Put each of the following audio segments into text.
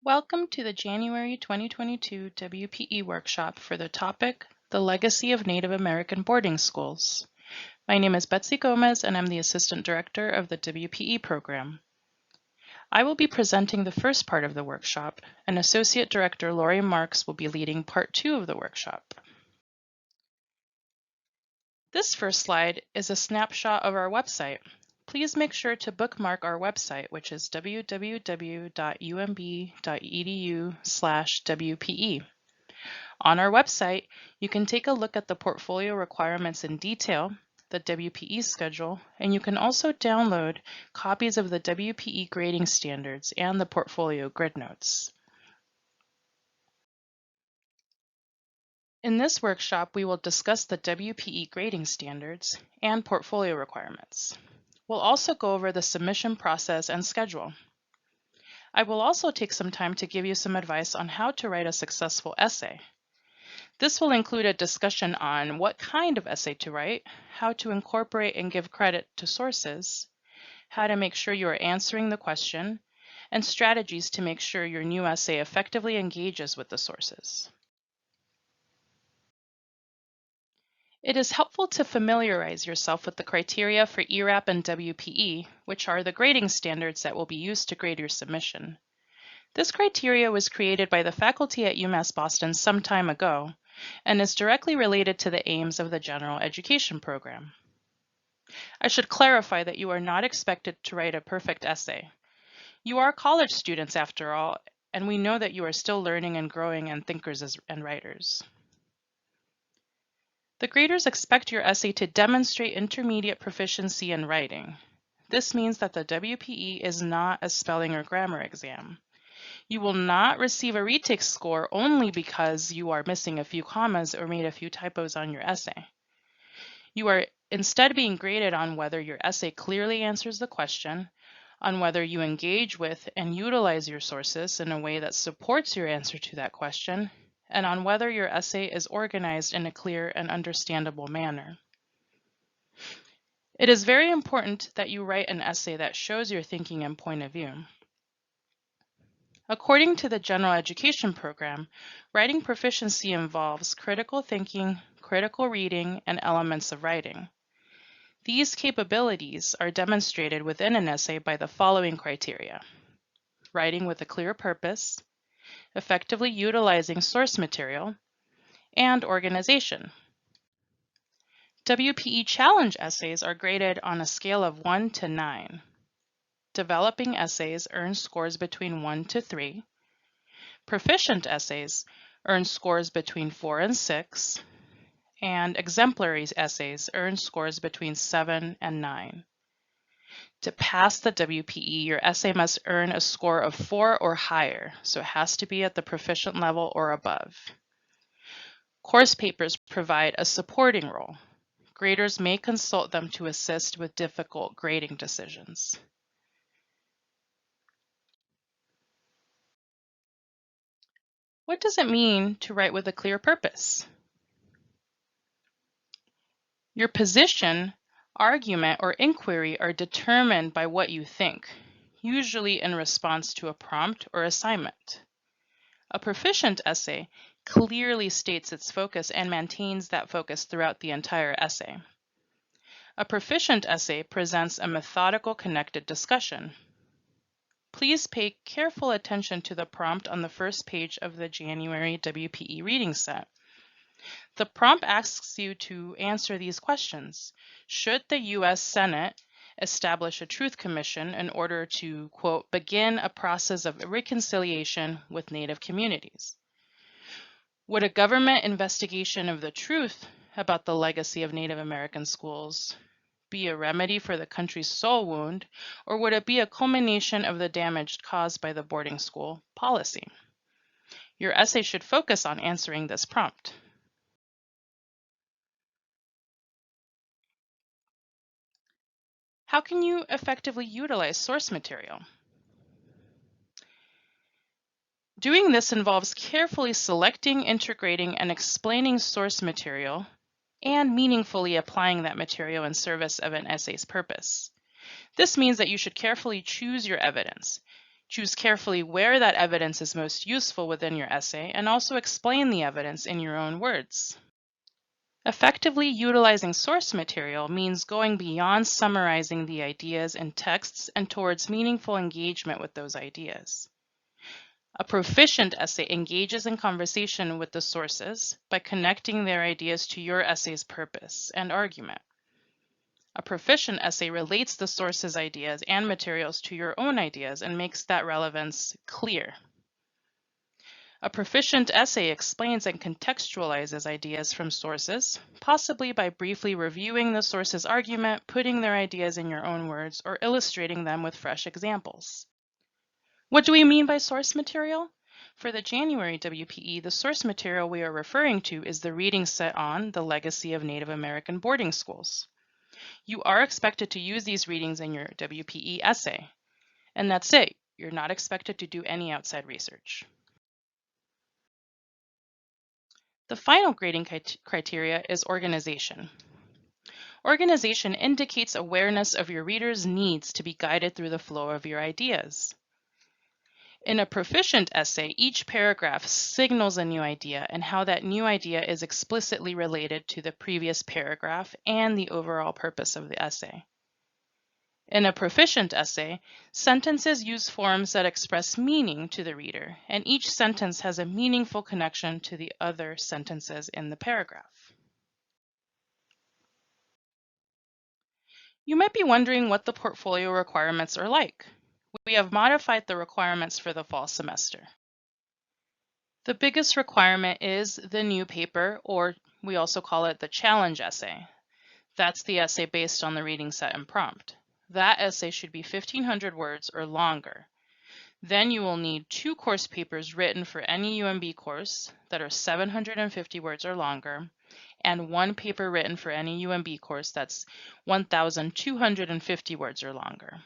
Welcome to the January 2022 WPE workshop for the topic, The Legacy of Native American Boarding Schools. My name is Betsy Gomez and I'm the Assistant Director of the WPE program. I will be presenting the first part of the workshop, and Associate Director Lori Marks will be leading part 2 of the workshop. This first slide is a snapshot of our website. Please make sure to bookmark our website, which is www.umb.edu/WPE. On our website, you can take a look at the portfolio requirements in detail, the WPE schedule, and you can also download copies of the WPE grading standards and the portfolio grid notes. In this workshop, we will discuss the WPE grading standards and portfolio requirements. We'll also go over the submission process and schedule. I will also take some time to give you some advice on how to write a successful essay. This will include a discussion on what kind of essay to write, how to incorporate and give credit to sources, how to make sure you are answering the question, and strategies to make sure your new essay effectively engages with the sources. It is helpful to familiarize yourself with the criteria for ERAP and WPE, which are the grading standards that will be used to grade your submission. This criteria was created by the faculty at UMass Boston some time ago and is directly related to the aims of the general education program. I should clarify that you are not expected to write a perfect essay. You are college students after all, and we know that you are still learning and growing and thinkers and writers. The graders expect your essay to demonstrate intermediate proficiency in writing. This means that the WPE is not a spelling or grammar exam. You will not receive a retake score only because you are missing a few commas or made a few typos on your essay. You are instead being graded on whether your essay clearly answers the question, on whether you engage with and utilize your sources in a way that supports your answer to that question, and on whether your essay is organized in a clear and understandable manner. It is very important that you write an essay that shows your thinking and point of view. According to the general education program, writing proficiency involves critical thinking, critical reading, and elements of writing. These capabilities are demonstrated within an essay by the following criteria: writing with a clear purpose, effectively utilizing source material, and organization. WPE challenge essays are graded on a scale of 1 to 9. Developing essays earn scores between 1 to 3. Proficient essays earn scores between 4 and 6. And exemplary essays earn scores between 7 and 9. To pass the WPE, your essay must earn a score of 4 or higher, so it has to be at the proficient level or above. Course papers provide a supporting role. Graders may consult them to assist with difficult grading decisions. What does it mean to write with a clear purpose? Your position, argument, or inquiry are determined by what you think, usually in response to a prompt or assignment. A proficient essay clearly states its focus and maintains that focus throughout the entire essay. A proficient essay presents a methodical, connected discussion. Please pay careful attention to the prompt on the first page of the January WPE reading set. The prompt asks you to answer these questions. Should the U.S. Senate establish a truth commission in order to, quote, begin a process of reconciliation with Native communities? Would a government investigation of the truth about the legacy of Native American schools be a remedy for the country's soul wound, or would it be a culmination of the damage caused by the boarding school policy? Your essay should focus on answering this prompt. How can you effectively utilize source material? Doing this involves carefully selecting, integrating, and explaining source material and meaningfully applying that material in service of an essay's purpose. This means that you should carefully choose your evidence. Choose carefully where that evidence is most useful within your essay, and also explain the evidence in your own words. Effectively utilizing source material means going beyond summarizing the ideas in texts and towards meaningful engagement with those ideas. A proficient essay engages in conversation with the sources by connecting their ideas to your essay's purpose and argument. A proficient essay relates the source's ideas and materials to your own ideas and makes that relevance clear. A proficient essay explains and contextualizes ideas from sources, possibly by briefly reviewing the source's argument, putting their ideas in your own words, or illustrating them with fresh examples. What do we mean by source material? For the January WPE, the source material we are referring to is the reading set on the legacy of Native American boarding schools. You are expected to use these readings in your WPE essay, and that's it. You're not expected to do any outside research. The final grading criteria is organization. Organization indicates awareness of your reader's needs to be guided through the flow of your ideas. In a proficient essay, each paragraph signals a new idea and how that new idea is explicitly related to the previous paragraph and the overall purpose of the essay. In a proficient essay, sentences use forms that express meaning to the reader, and each sentence has a meaningful connection to the other sentences in the paragraph. You might be wondering what the portfolio requirements are like. We have modified the requirements for the fall semester. The biggest requirement is the new paper, or we also call it the challenge essay. That's the essay based on the reading set and prompt. That essay should be 1,500 words or longer. Then you will need 2 course papers written for any UMB course that are 750 words or longer, and 1 paper written for any UMB course that's 1,250 words or longer.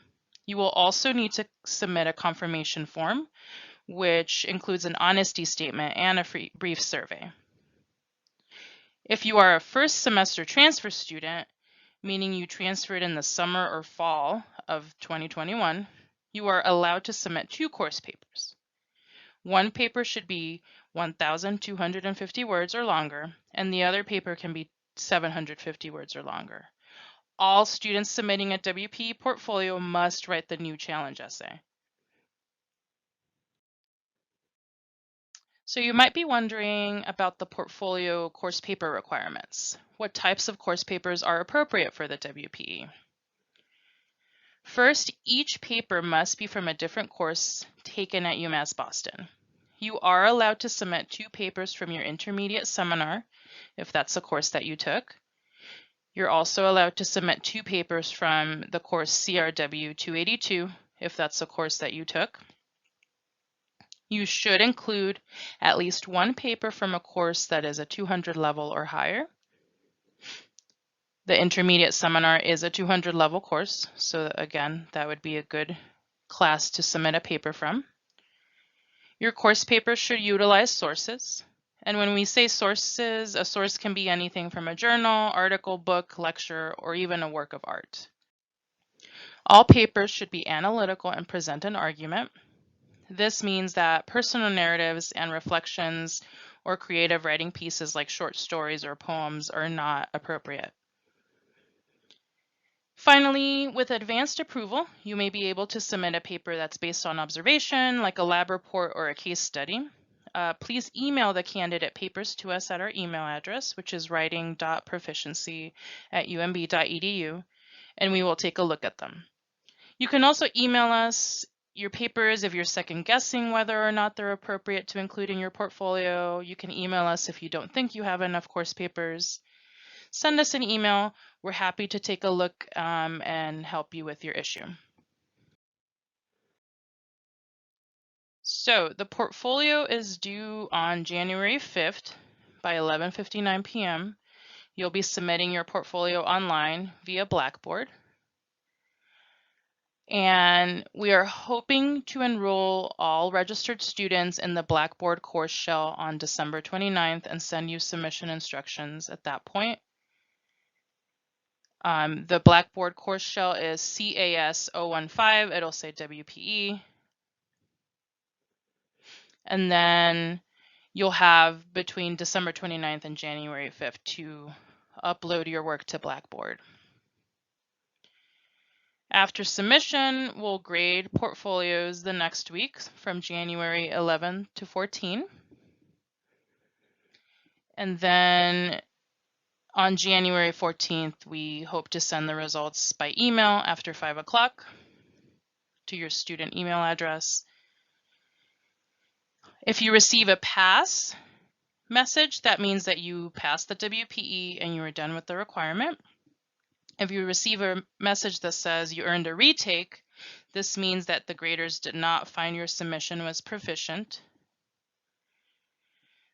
You will also need to submit a confirmation form, which includes an honesty statement and a brief survey. If you are a first semester transfer student, meaning you transferred in the summer or fall of 2021, you are allowed to submit 2 course papers. 1 paper should be 1,250 words or longer, and the other paper can be 750 words or longer. All students submitting a WPE portfolio must write the new challenge essay. So you might be wondering about the portfolio course paper requirements. What types of course papers are appropriate for the WPE? First, each paper must be from a different course taken at UMass Boston. You are allowed to submit 2 papers from your intermediate seminar, if that's a course that you took. You're also allowed to submit 2 papers from the course CRW 282, if that's a course that you took. You should include at least 1 paper from a course that is a 200 level or higher. The intermediate seminar is a 200 level course, so again, that would be a good class to submit a paper from. Your course paper should utilize sources. And when we say sources, a source can be anything from a journal, article, book, lecture, or even a work of art. All papers should be analytical and present an argument. This means that personal narratives and reflections or creative writing pieces like short stories or poems are not appropriate. Finally, with advanced approval, you may be able to submit a paper that's based on observation, like a lab report or a case study. Please email the candidate papers to us at our email address, which is writing.proficiency@umb.edu, and we will take a look at them. You can also email us your papers if you're second guessing whether or not they're appropriate to include in your portfolio. You can email us if you don't think you have enough course papers. Send us an email. We're happy to take a look and help you with your issue. So the portfolio is due on January 5th by 11:59 p.m. You'll be submitting your portfolio online via Blackboard. And we are hoping to enroll all registered students in the Blackboard course shell on December 29th and send you submission instructions at that point. The Blackboard course shell is CAS 015. It'll say WPE. And then you'll have between December 29th and January 5th to upload your work to Blackboard. After submission, we'll grade portfolios the next week from January 11 to 14. And then on January 14th, we hope to send the results by email after 5 o'clock to your student email address. If you receive a pass message, that means that you passed the WPE and you are done with the requirement. If you receive a message that says you earned a retake, this means that the graders did not find your submission was proficient.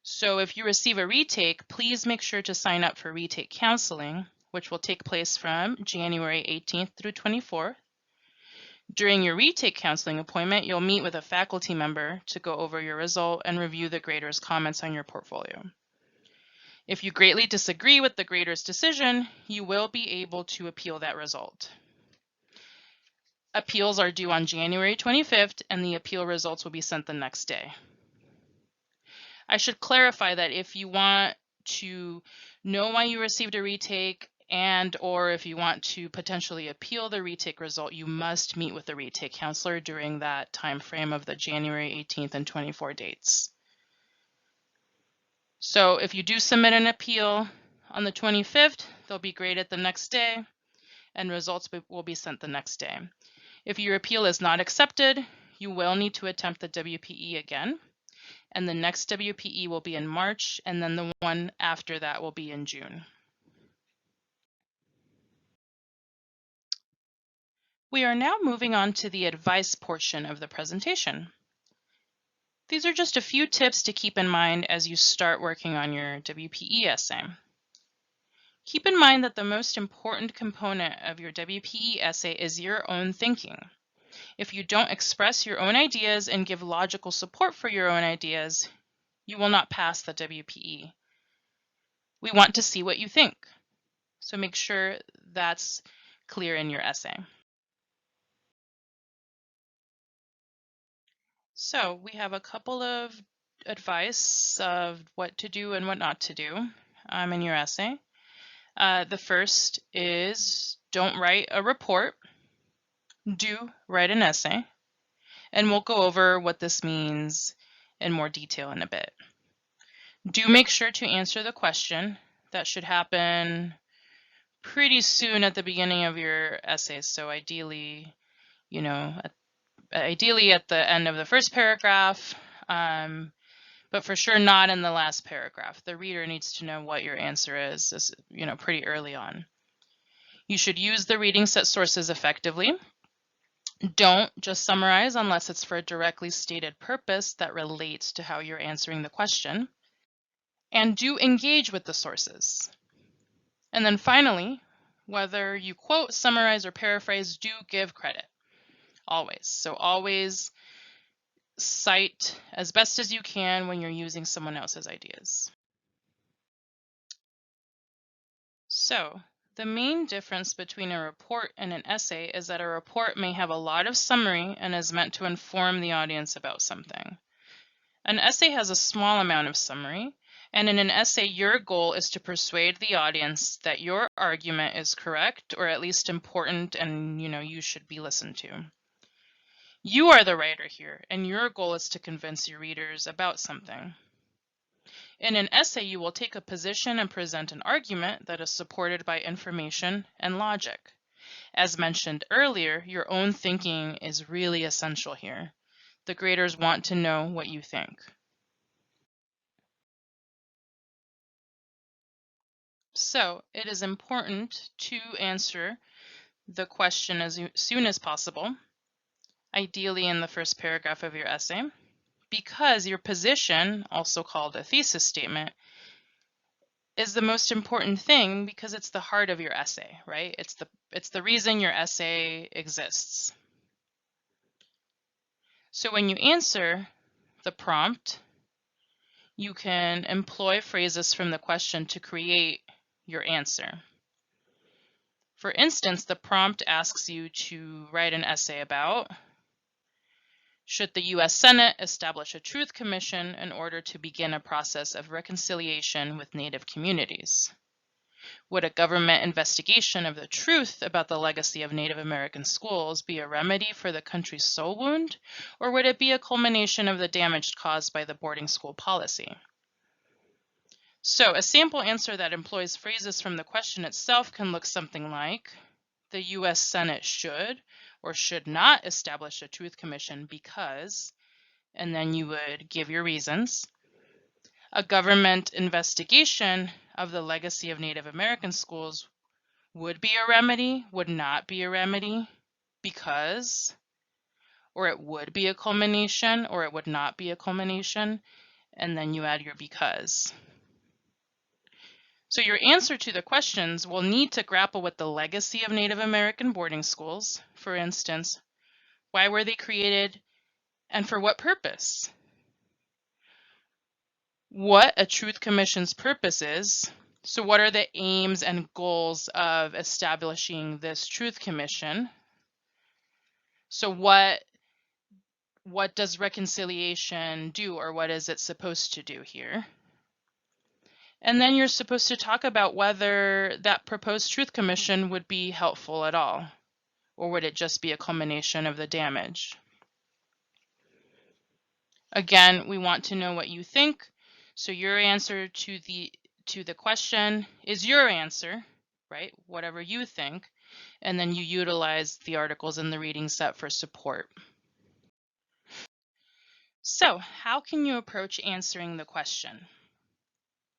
So if you receive a retake, please make sure to sign up for retake counseling, which will take place from January 18th through 24th. During your retake counseling appointment, you'll meet with a faculty member to go over your result and review the grader's comments on your portfolio. If you greatly disagree with the grader's decision, you will be able to appeal that result. Appeals are due on January 25th, and the appeal results will be sent the next day. I should clarify that if you want to know why you received a retake or if you want to potentially appeal the retake result, you must meet with the retake counselor during that time frame of the January 18th and 24 dates. So if you do submit an appeal on the 25th, they'll be graded the next day and results will be sent the next day. If your appeal is not accepted, you will need to attempt the WPE again. And the next WPE will be in March, and then the one after that will be in June. We are now moving on to the advice portion of the presentation. These are just a few tips to keep in mind as you start working on your WPE essay. Keep in mind that the most important component of your WPE essay is your own thinking. If you don't express your own ideas and give logical support for your own ideas, you will not pass the WPE. We want to see what you think, so make sure that's clear in your essay. So we have a couple of advice of what to do and what not to do in your essay. The first is don't write a report, do write an essay, and we'll go over what this means in more detail in a bit. Do make sure to answer the question. That should happen pretty soon at the beginning of your essay. So ideally, ideally at the end of the first paragraph, but for sure not in the last paragraph. The reader needs to know what your answer is, pretty early on. You should use the reading set sources effectively. Don't just summarize unless it's for a directly stated purpose that relates to how you're answering the question. And do engage with the sources. And then finally, whether you quote, summarize, or paraphrase, do give credit. Always. So always cite as best as you can when you're using someone else's ideas. So the main difference between a report and an essay is that a report may have a lot of summary and is meant to inform the audience about something. An essay has a small amount of summary, and in an essay, your goal is to persuade the audience that your argument is correct or at least important and you should be listened to. You are the writer here, and your goal is to convince your readers about something. In an essay, you will take a position and present an argument that is supported by information and logic. As mentioned earlier, your own thinking is really essential here. The graders want to know what you think. So it is important to answer the question as soon as possible, ideally in the first paragraph of your essay, because your position, also called a thesis statement, is the most important thing because it's the heart of your essay, right? It's the reason your essay exists. So when you answer the prompt, you can employ phrases from the question to create your answer. For instance, the prompt asks you to write an essay about Should the U.S. Senate establish a Truth Commission in order to begin a process of reconciliation with Native communities? Would a government investigation of the truth about the legacy of Native American schools be a remedy for the country's soul wound, or would it be a culmination of the damage caused by the boarding school policy? So, a sample answer that employs phrases from the question itself can look something like, the U.S. Senate should or should not establish a Truth Commission because, and then you would give your reasons. A government investigation of the legacy of Native American schools would be a remedy, would not be a remedy, because, or it would be a culmination, or it would not be a culmination, and then you add your because. So your answer to the questions will need to grapple with the legacy of Native American boarding schools. For instance, why were they created and for what purpose? What a Truth Commission's purpose is. So what are the aims and goals of establishing this Truth Commission? So what does reconciliation do, or what is it supposed to do here? And then you're supposed to talk about whether that proposed Truth Commission would be helpful at all, or would it just be a culmination of the damage? Again, we want to know what you think. So your answer to the question is your answer, right? Whatever you think. And then you utilize the articles in the reading set for support. So, how can you approach answering the question?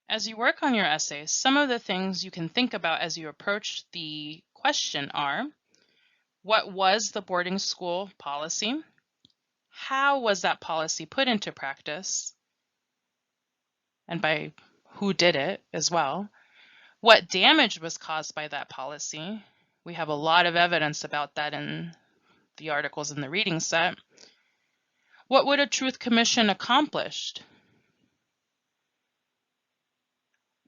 As you work on your essay, some of the things you can think about as you approach the question are, what was the boarding school policy? How was that policy put into practice? And by who did it as well? What damage was caused by that policy? We have a lot of evidence about that in the articles in the reading set. What would a Truth Commission accomplish?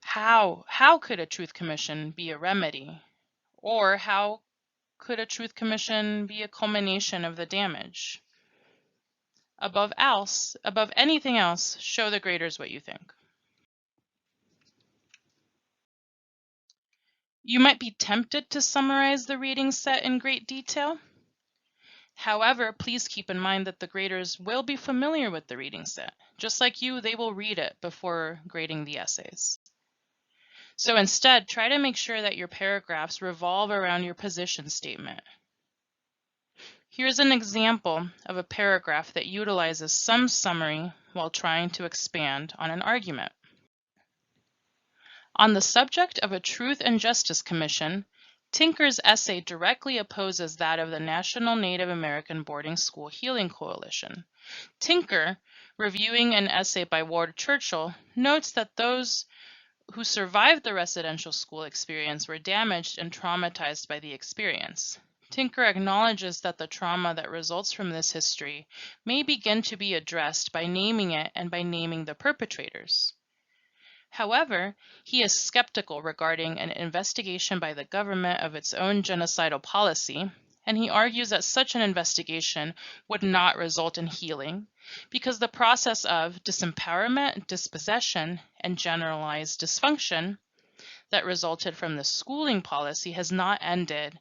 How could a Truth Commission be a remedy? Or how could a Truth Commission be a culmination of the damage? Above anything else, show the graders what you think. You might be tempted to summarize the reading set in great detail. However, please keep in mind that the graders will be familiar with the reading set. Just like you, they will read it before grading the essays. So instead, try to make sure that your paragraphs revolve around your position statement. Here's an example of a paragraph that utilizes some summary while trying to expand on an argument. On the subject of a Truth and Justice Commission, Tinker's essay directly opposes that of the National Native American Boarding School Healing Coalition. Tinker, reviewing an essay by Ward Churchill, notes that those who survived the residential school experience were damaged and traumatized by the experience. Tinker acknowledges that the trauma that results from this history may begin to be addressed by naming it and by naming the perpetrators. However, he is skeptical regarding an investigation by the government of its own genocidal policy, and he argues that such an investigation would not result in healing because the process of disempowerment, dispossession, and generalized dysfunction that resulted from the schooling policy has not ended,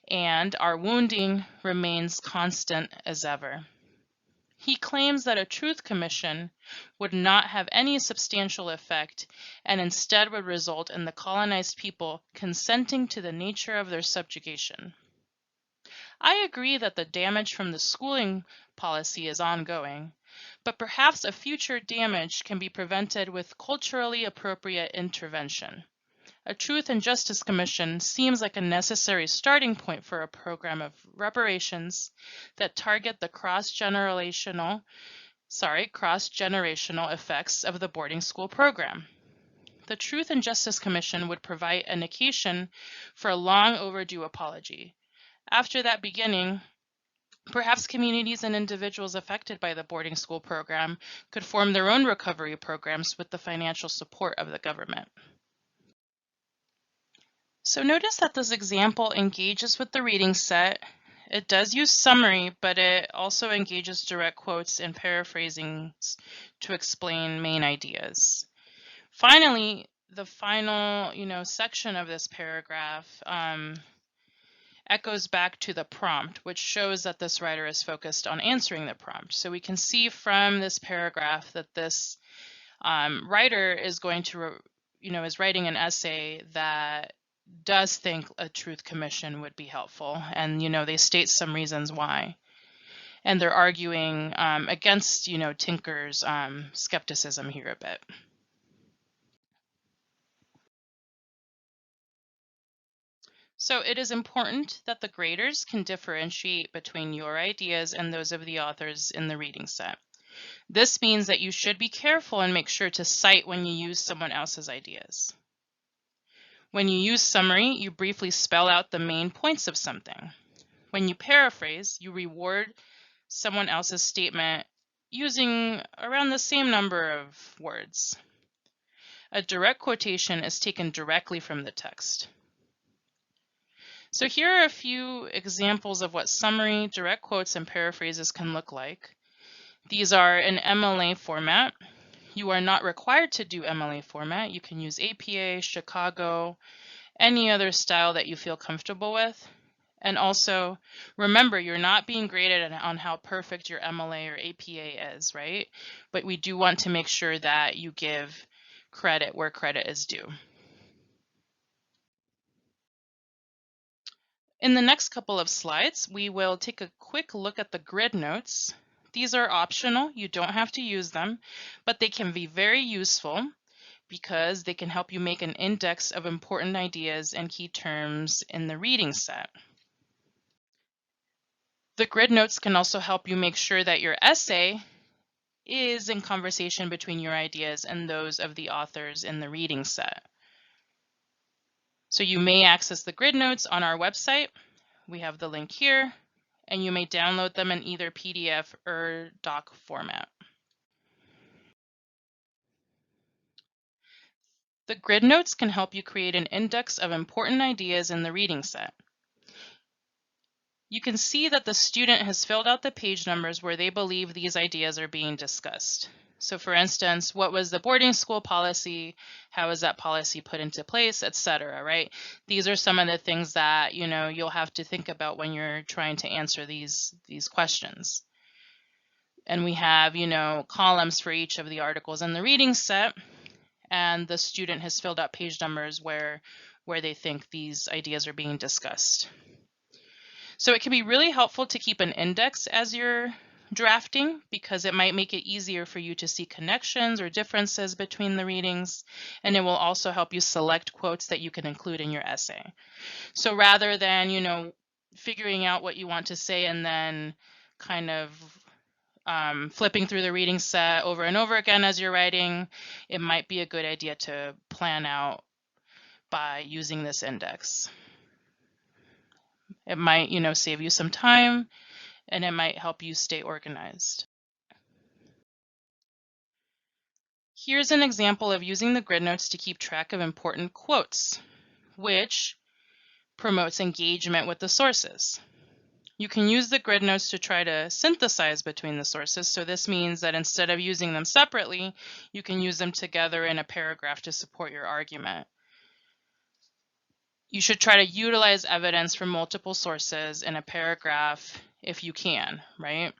and our wounding remains constant as ever. He claims that a Truth Commission would not have any substantial effect and instead would result in the colonized people consenting to the nature of their subjugation. I agree that the damage from the schooling policy is ongoing, but perhaps a future damage can be prevented with culturally appropriate intervention. A Truth and Justice Commission seems like a necessary starting point for a program of reparations that target the cross-generational effects of the boarding school program. The Truth and Justice Commission would provide an occasion for a long overdue apology. After that beginning, perhaps communities and individuals affected by the boarding school program could form their own recovery programs with the financial support of the government. So notice that this example engages with the reading set It does use summary, but it also engages direct quotes and paraphrasing to explain main ideas. Finally, the final, section of this paragraph echoes back to the prompt, which shows that this writer is focused on answering the prompt. So we can see from this paragraph that this writer is going to, is writing an essay that does think a truth commission would be helpful. And, they state some reasons why. And they're arguing against, Tinker's skepticism here a bit. So it is important that the graders can differentiate between your ideas and those of the authors in the reading set. This means that you should be careful and make sure to cite when you use someone else's ideas. When you use summary, you briefly spell out the main points of something. When you paraphrase, you reward someone else's statement using around the same number of words. A direct quotation is taken directly from the text. So here are a few examples of what summary, direct quotes, and paraphrases can look like. These are in MLA format. You are not required to do MLA format. You can use APA, Chicago, any other style that you feel comfortable with. And also, remember, you're not being graded on how perfect your MLA or APA is, right? But we do want to make sure that you give credit where credit is due. In the next couple of slides, we will take a quick look at the grid notes. These are optional, you don't have to use them, but they can be very useful because they can help you make an index of important ideas and key terms in the reading set. The grid notes can also help you make sure that your essay is in conversation between your ideas and those of the authors in the reading set. So you may access the grid notes on our website. We have the link here, and you may download them in either PDF or doc format. The grid notes can help you create an index of important ideas in the reading set. You can see that the student has filled out the page numbers where they believe these ideas are being discussed. So for instance, what was the boarding school policy? How is that policy put into place, etc., right? These are some of the things that, you'll have to think about when you're trying to answer these questions. And we have, columns for each of the articles in the reading set, and the student has filled out page numbers where they think these ideas are being discussed. So it can be really helpful to keep an index as you're drafting because it might make it easier for you to see connections or differences between the readings, and it will also help you select quotes that you can include in your essay. So rather than, figuring out what you want to say and then kind of flipping through the reading set over and over again as you're writing, it might be a good idea to plan out by using this index. It might, save you some time, and it might help you stay organized. Here's an example of using the grid notes to keep track of important quotes, which promotes engagement with the sources. You can use the grid notes to try to synthesize between the sources. So this means that instead of using them separately, you can use them together in a paragraph to support your argument. You should try to utilize evidence from multiple sources in a paragraph if you can, right?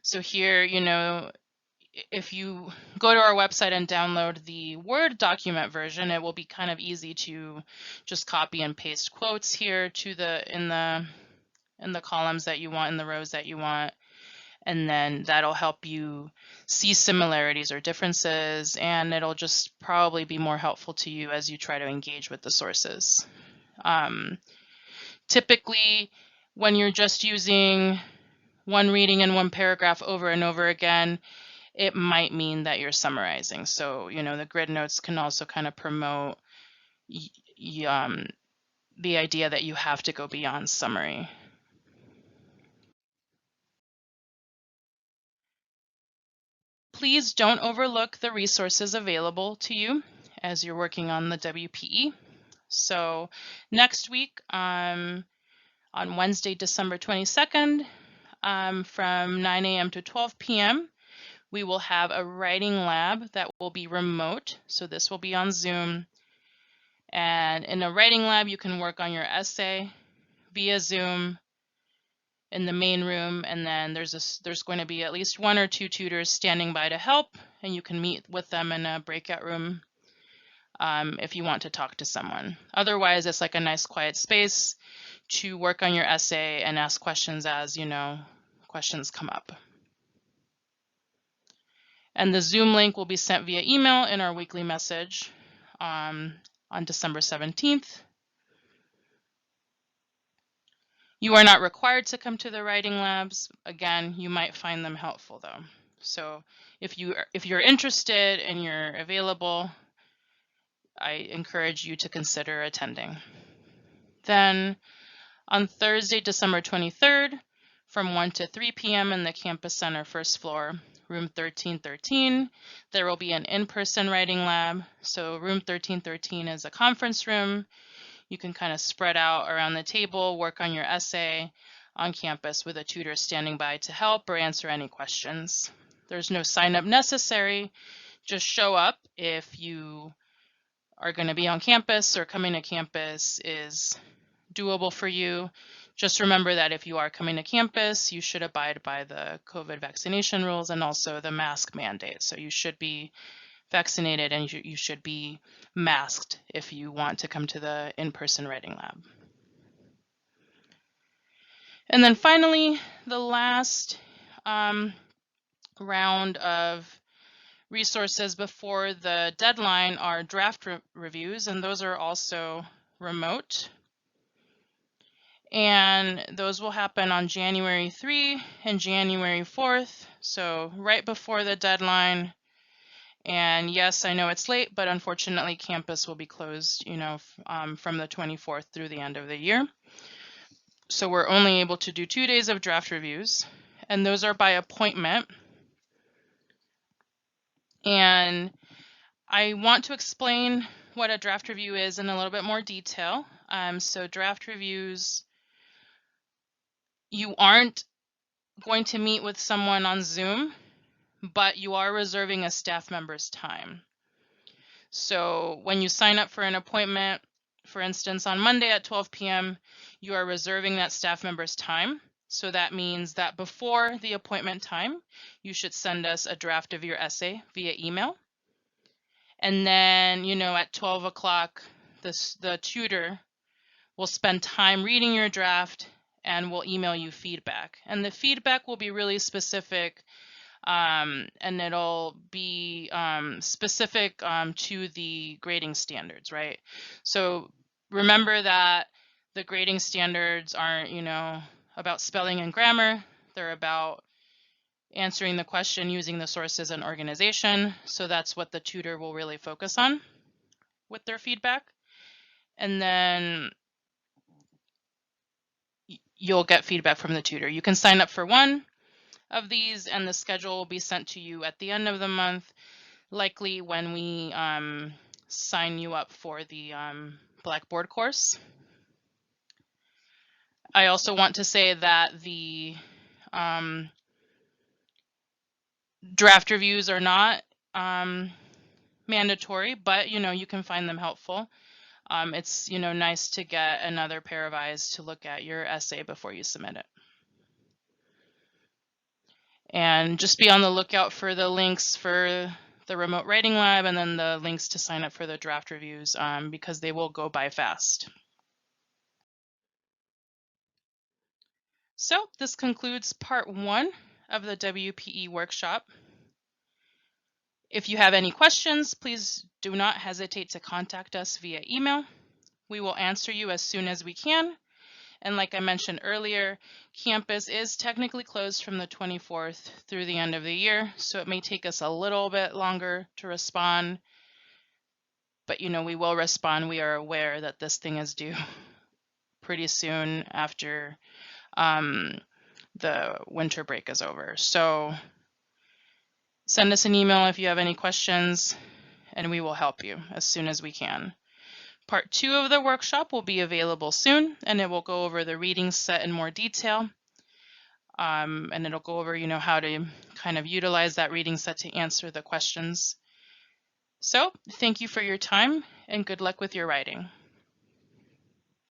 So here, if you go to our website and download the Word document version, it will be kind of easy to just copy and paste quotes here to in the columns that you want, in the rows that you want, and then that'll help you see similarities or differences, and it'll just probably be more helpful to you as you try to engage with the sources. Typically, when you're just using one reading in one paragraph over and over again, it might mean that you're summarizing. So, the grid notes can also kind of promote the idea that you have to go beyond summary. Please don't overlook the resources available to you as you're working on the WPE. So next week, On Wednesday, December 22nd, from 9 a.m. to 12 p.m., we will have a writing lab that will be remote. So this will be on Zoom. And in a writing lab, you can work on your essay via Zoom in the main room, and then there's going to be at least 1 or 2 tutors standing by to help, and you can meet with them in a breakout room if you want to talk to someone. Otherwise, it's like a nice quiet space to work on your essay and ask questions as, questions come up. And the Zoom link will be sent via email in our weekly message on December 17th. You are not required to come to the writing labs. Again, you might find them helpful though. So if you're interested and you're available, I encourage you to consider attending. Then on Thursday, December 23rd, from 1 to 3 p.m. in the campus center first floor, room 1313, there will be an in-person writing lab. So room 1313 is a conference room. You can kind of spread out around the table, work on your essay on campus with a tutor standing by to help or answer any questions. There's no sign up necessary. Just show up if you are going to be on campus or coming to campus is doable for you. Just remember that if you are coming to campus, you should abide by the COVID vaccination rules and also the mask mandate. So you should be vaccinated and you should be masked if you want to come to the in-person writing lab. And then finally, the last round of resources before the deadline are draft reviews, and those are also remote. And those will happen on January 3 and January 4th, so right before the deadline. And yes, I know it's late, but unfortunately campus will be closed, from the 24th through the end of the year. So we're only able to do 2 days of draft reviews, and those are by appointment. And I want to explain what a draft review is in a little bit more detail. So draft reviews, you aren't going to meet with someone on Zoom, but you are reserving a staff member's time. So when you sign up for an appointment, for instance, on Monday at 12 p.m., you are reserving that staff member's time. So that means that before the appointment time, you should send us a draft of your essay via email. And then, at 12 o'clock, the tutor will spend time reading your draft and will email you feedback. And the feedback will be really specific, and it'll be specific to the grading standards, right? So remember that the grading standards aren't, about spelling and grammar. They're about answering the question using the sources and organization. So that's what the tutor will really focus on with their feedback. And then you'll get feedback from the tutor. You can sign up for one of these and the schedule will be sent to you at the end of the month, likely when we sign you up for the Blackboard course. I also want to say that the draft reviews are not mandatory, but you can find them helpful. It's nice to get another pair of eyes to look at your essay before you submit it. And just be on the lookout for the links for the remote writing lab and then the links to sign up for the draft reviews because they will go by fast. So this concludes part 1 of the WPE workshop. If you have any questions, please do not hesitate to contact us via email. We will answer you as soon as we can. And like I mentioned earlier, campus is technically closed from the 24th through the end of the year, so it may take us a little bit longer to respond. But we will respond. We are aware that this thing is due pretty soon after the winter break is over. So send us an email if you have any questions, and we will help you as soon as we can. Part 2 of the workshop will be available soon, and it will go over the reading set in more detail. And it'll go over, how to kind of utilize that reading set to answer the questions. So, thank you for your time, and good luck with your writing.